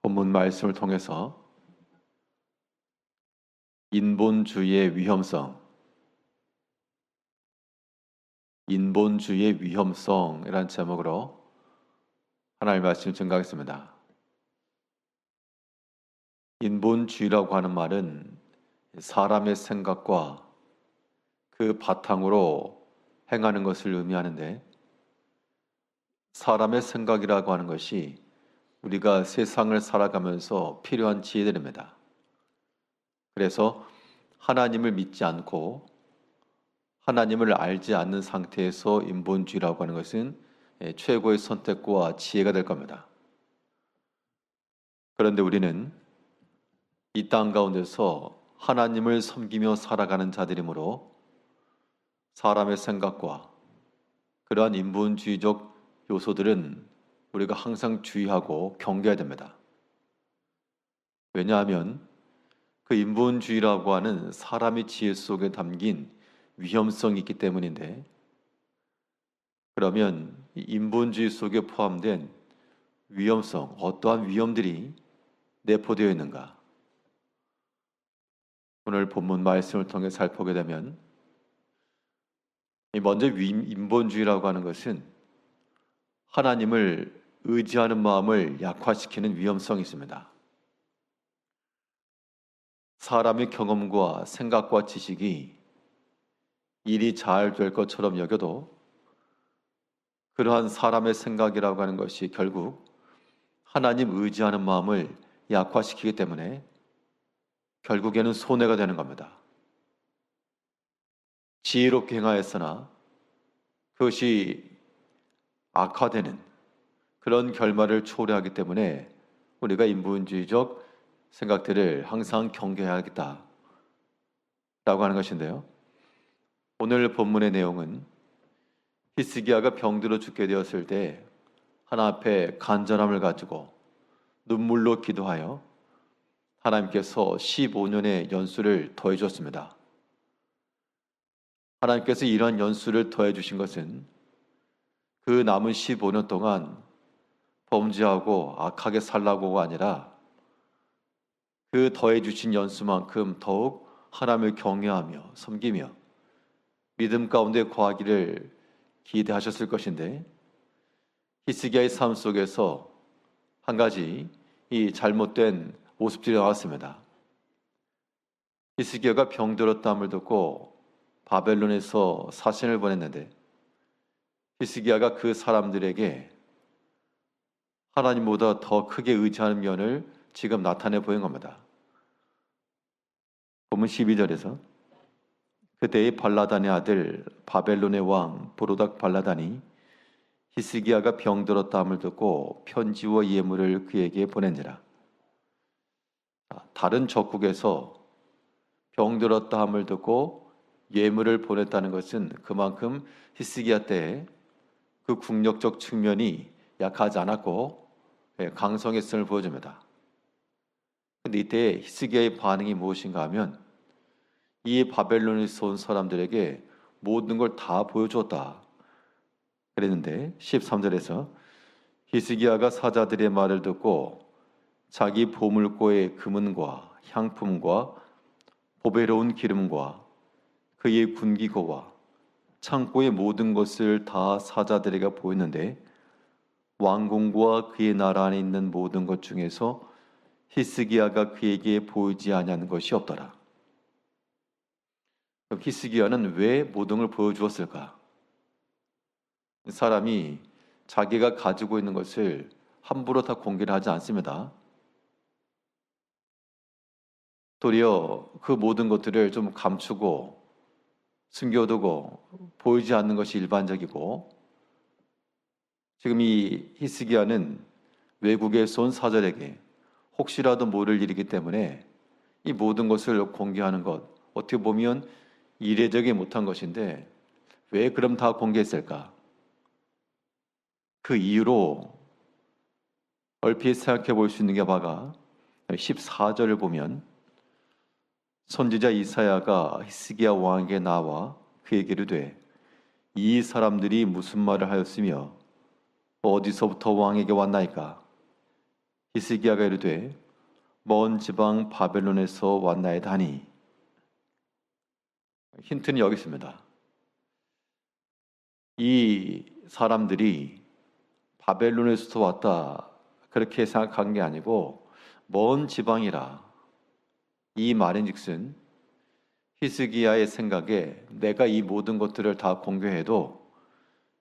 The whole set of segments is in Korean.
본문 말씀을 통해서 인본주의의 위험성이라는 제목으로 하나님의 말씀을 증거하겠습니다. 인본주의라고 하는 말은 사람의 생각과 그 바탕으로 행하는 것을 의미하는데, 사람의 생각이라고 하는 것이 우리가 세상을 살아가면서 필요한 지혜들입니다. 그래서 하나님을 믿지 않고 하나님을 알지 않는 상태에서 인본주의라고 하는 것은 최고의 선택과 지혜가 될 겁니다. 그런데 우리는 이 땅 가운데서 하나님을 섬기며 살아가는 자들이므로 사람의 생각과 그러한 인본주의적 요소들은 우리가 항상 주의하고 경계해야 됩니다. 왜냐하면 그 인본주의라고 하는 사람의 지혜 속에 담긴 위험성이 있기 때문인데, 그러면 이 인본주의 속에 포함된 위험성, 어떠한 위험들이 내포되어 있는가? 오늘 본문 말씀을 통해 살펴보게 되면, 먼저 인본주의라고 하는 것은 하나님을 의지하는 마음을 약화시키는 위험성이 있습니다. 사람의 경험과 생각과 지식이 일이 잘 될 것처럼 여겨도 그러한 사람의 생각이라고 하는 것이 결국 하나님 의지하는 마음을 약화시키기 때문에 결국에는 손해가 되는 겁니다. 지혜롭게 행하였으나 그것이 악화되는 그런 결말을 초래하기 때문에 우리가 인본주의적 생각들을 항상 경계해야겠다 라고 하는 것인데요. 오늘 본문의 내용은 히스기야가 병들어 죽게 되었을 때 하나님 앞에 간절함을 가지고 눈물로 기도하여 하나님께서 15년의 연수를 더해 주었습니다. 하나님께서 이러한 연수를 더해 주신 것은 그 남은 15년 동안 범죄하고 악하게 살라고가 아니라 그 더해 주신 연수만큼 더욱 하나님을 경외하며 섬기며 믿음 가운데 거하기를 기대하셨을 것인데, 히스기야의 삶 속에서 한 가지 이 잘못된 모습들이 나왔습니다. 히스기야가 병들었다함을 듣고 바벨론에서 사신을 보냈는데, 히스기야가 그 사람들에게 하나님보다 더 크게 의지하는 면을 지금 나타내 보인 겁니다. 본문 12절에서 그때의 발라단의 아들 바벨론의 왕 보로닥 발라단이 히스기야가 병들었다함을 듣고 편지와 예물을 그에게 보낸지라. 다른 적국에서 병들었다함을 듣고 예물을 보냈다는 것은 그만큼 히스기야 때에 그 국력적 측면이 약하지 않았고 강성했음을 보여줍니다. 그런데 이때 히스기야의 반응이 무엇인가 하면 이 바벨론에서 온 사람들에게 모든 걸 다 보여주었다 그랬는데, 13절에서 히스기야가 사자들의 말을 듣고 자기 보물고의 금은과 향품과 보배로운 기름과 그의 군기고와 창고의 모든 것을 다 사자들에게 보였는데, 왕궁과 그의 나라 안에 있는 모든 것 중에서 히스기야가 그에게 보이지 아니하는 것이 없더라. 그럼 히스기야는 왜 모든 걸 보여주었을까? 사람이 자기가 가지고 있는 것을 함부로 다 공개를 하지 않습니다. 도리어 그 모든 것들을 좀 감추고 숨겨두고 보이지 않는 것이 일반적이고, 지금 이 히스기야는 외국에서 온 사절에게 혹시라도 모를 일이기 때문에 이 모든 것을 공개하는 것, 어떻게 보면 이례적이 못한 것인데 왜 그럼 다 공개했을까? 그 이유로 얼핏 생각해 볼 수 있는 게 바가 14절을 보면 선지자 이사야가 히스기야 왕에게 나와 그에게 이르되 이 사람들이 무슨 말을 하였으며 어디서부터 왕에게 왔나이까? 히스기야가 이르되 먼 지방 바벨론에서 왔나이다 하니, 힌트는 여기 있습니다. 이 사람들이 바벨론에서 왔다 그렇게 생각한 게 아니고 먼 지방이라, 이 말인즉슨 히스기야의 생각에 내가 이 모든 것들을 다 공개해도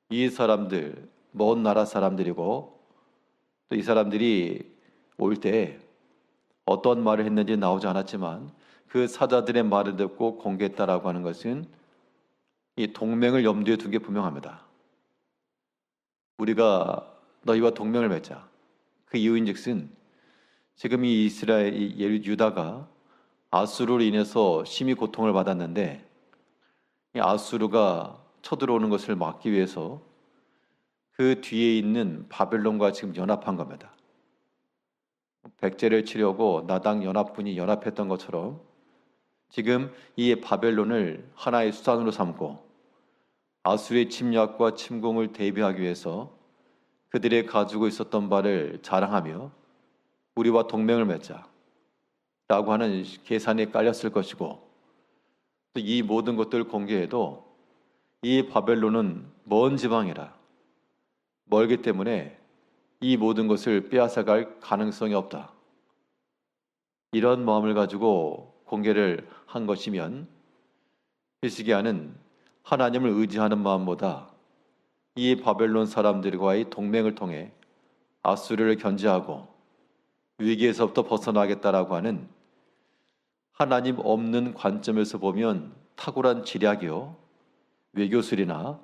이 사람들 먼 나라 사람들이고, 또 이 사람들이 올 때 어떤 말을 했는지 나오지 않았지만 그 사자들의 말을 듣고 공개했다라고 하는 것은 이 동맹을 염두에 둔 게 분명합니다. 우리가 너희와 동맹을 맺자. 그 이유인즉슨 지금 이 이스라엘, 이 유다가 아수르로 인해서 심히 고통을 받았는데, 이 아수르가 쳐들어오는 것을 막기 위해서 그 뒤에 있는 바벨론과 지금 연합한 겁니다. 백제를 치려고 나당 연합군이 연합했던 것처럼 지금 이 바벨론을 하나의 수단으로 삼고 아수르의 침략과 침공을 대비하기 위해서 그들이 가지고 있었던 바를 자랑하며 우리와 동맹을 맺자 라고 하는 계산이 깔렸을 것이고, 또 이 모든 것들을 공개해도 이 바벨론은 먼 지방이라, 멀기 때문에 이 모든 것을 빼앗아갈 가능성이 없다, 이런 마음을 가지고 공개를 한 것이면, 히스기야는 하나님을 의지하는 마음보다 이 바벨론 사람들과의 동맹을 통해 아수르를 견제하고 위기에서부터 벗어나겠다라고 하는 하나님 없는 관점에서 보면 탁월한 지략이요, 외교술이나,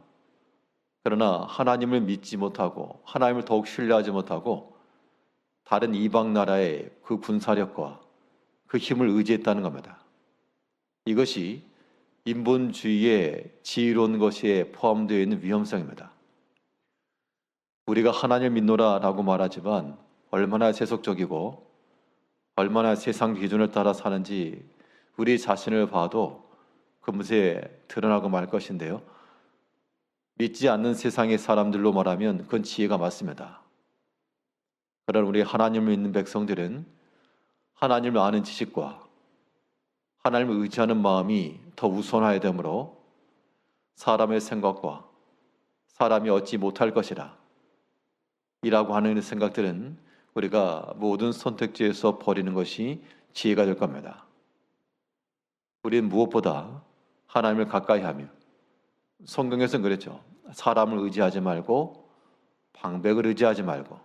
그러나 하나님을 믿지 못하고 하나님을 더욱 신뢰하지 못하고 다른 이방 나라의 그 군사력과 그 힘을 의지했다는 겁니다. 이것이 인본주의의 지혜로운 것에 포함되어 있는 위험성입니다. 우리가 하나님을 믿노라라고 말하지만 얼마나 세속적이고 얼마나 세상 기준을 따라 사는지 우리 자신을 봐도 금세 드러나고 말 것인데요, 믿지 않는 세상의 사람들로 말하면 그건 지혜가 맞습니다. 그러나 우리 하나님을 믿는 백성들은 하나님을 아는 지식과 하나님을 의지하는 마음이 더 우선해야 되므로 사람의 생각과 사람이 얻지 못할 것이라 이라고 하는 생각들은 우리가 모든 선택지에서 버리는 것이 지혜가 될 겁니다. 우리는 무엇보다 하나님을 가까이 하며, 성경에서는 그랬죠. 사람을 의지하지 말고 방백을 의지하지 말고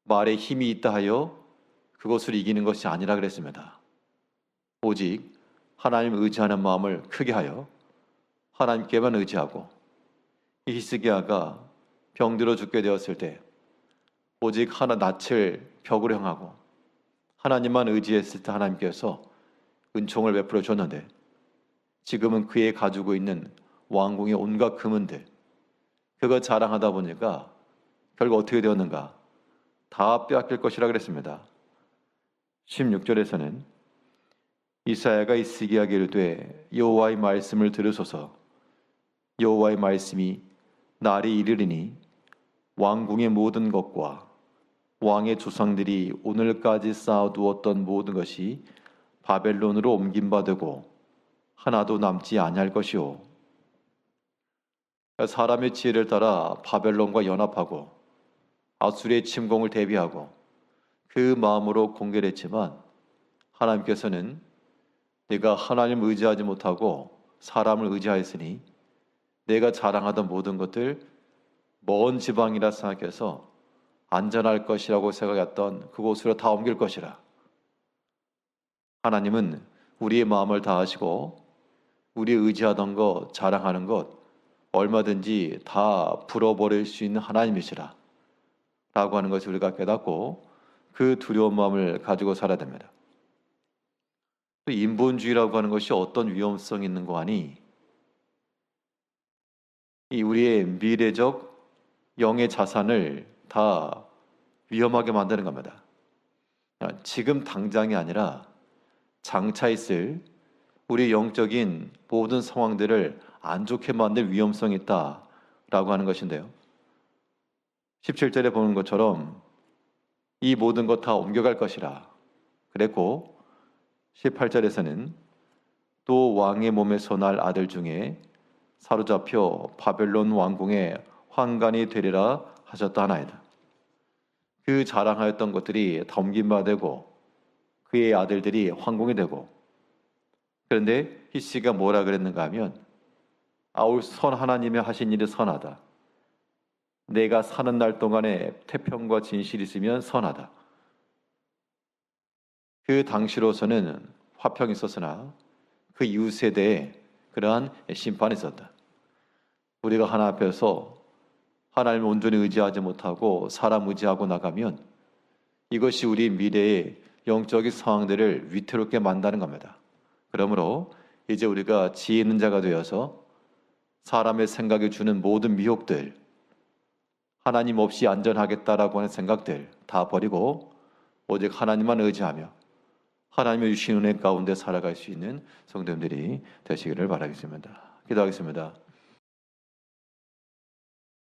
말에 힘이 있다 하여 그것을 이기는 것이 아니라 그랬습니다. 오직 하나님을 의지하는 마음을 크게 하여 하나님께만 의지하고, 이 히스기야가 병들어 죽게 되었을 때 오직 하나 낯을 벽으로 향하고 하나님만 의지했을 때 하나님께서 은총을 베풀어 줬는데, 지금은 그의 가지고 있는 왕궁의 온갖 금은들 그거 자랑하다 보니까 결국 어떻게 되었는가? 다 빼앗길 것이라 그랬습니다. 16절에서는 이사야가 히스기야에게 이르되 여호와의 말씀을 들으소서. 여호와의 말씀이 날이 이르리니 왕궁의 모든 것과 왕의 조상들이 오늘까지 쌓아두었던 모든 것이 바벨론으로 옮김받고 하나도 남지 아니할 것이오. 사람의 지혜를 따라 바벨론과 연합하고 아수르의 침공을 대비하고 그 마음으로 공개를 했지만, 하나님께서는 내가 하나님을 의지하지 못하고 사람을 의지하였으니 내가 자랑하던 모든 것들 먼 지방이라 생각해서 안전할 것이라고 생각했던 그곳으로 다 옮길 것이라. 하나님은 우리의 마음을 다하시고 우리 의지하던 것, 자랑하는 것 얼마든지 다 풀어버릴 수 있는 하나님이시라 라고 하는 것을 우리가 깨닫고 그 두려운 마음을 가지고 살아야 됩니다. 또 인본주의라고 하는 것이 어떤 위험성이 있는 거 아니? 이 우리의 미래적 영의 자산을 다 위험하게 만드는 겁니다. 지금 당장이 아니라 장차 있을 우리 영적인 모든 상황들을 안 좋게 만들 위험성이 있다라고 하는 것인데요. 17절에 보는 것처럼 이 모든 것 다 옮겨갈 것이라 그랬고 18절에서는 또 왕의 몸에서 날 아들 중에 사로잡혀 바벨론 왕궁의 환관이 되리라 하셨다 하나이다. 그 자랑하였던 것들이 다 옮김바 되고 그의 아들들이 황궁이 되고, 그런데 히스기야가 뭐라 그랬는가 하면 아울 선 하나님의 하신 일이 선하다. 내가 사는 날 동안에 태평과 진실이 있으면 선하다. 그 당시로서는 화평이 있었으나 그 이후 세대에 그러한 심판이 있었다. 우리가 하나 앞에서 하나님을 온전히 의지하지 못하고 사람 의지하고 나가면 이것이 우리 미래의 영적인 상황들을 위태롭게 만드는 겁니다. 그러므로 이제 우리가 지혜 있는 자가 되어서 사람의 생각이 주는 모든 미혹들, 하나님 없이 안전하겠다라고 하는 생각들 다 버리고 오직 하나님만 의지하며 하나님의 주신 은혜 가운데 살아갈 수 있는 성도님들이 되시기를 바라겠습니다. 기도하겠습니다.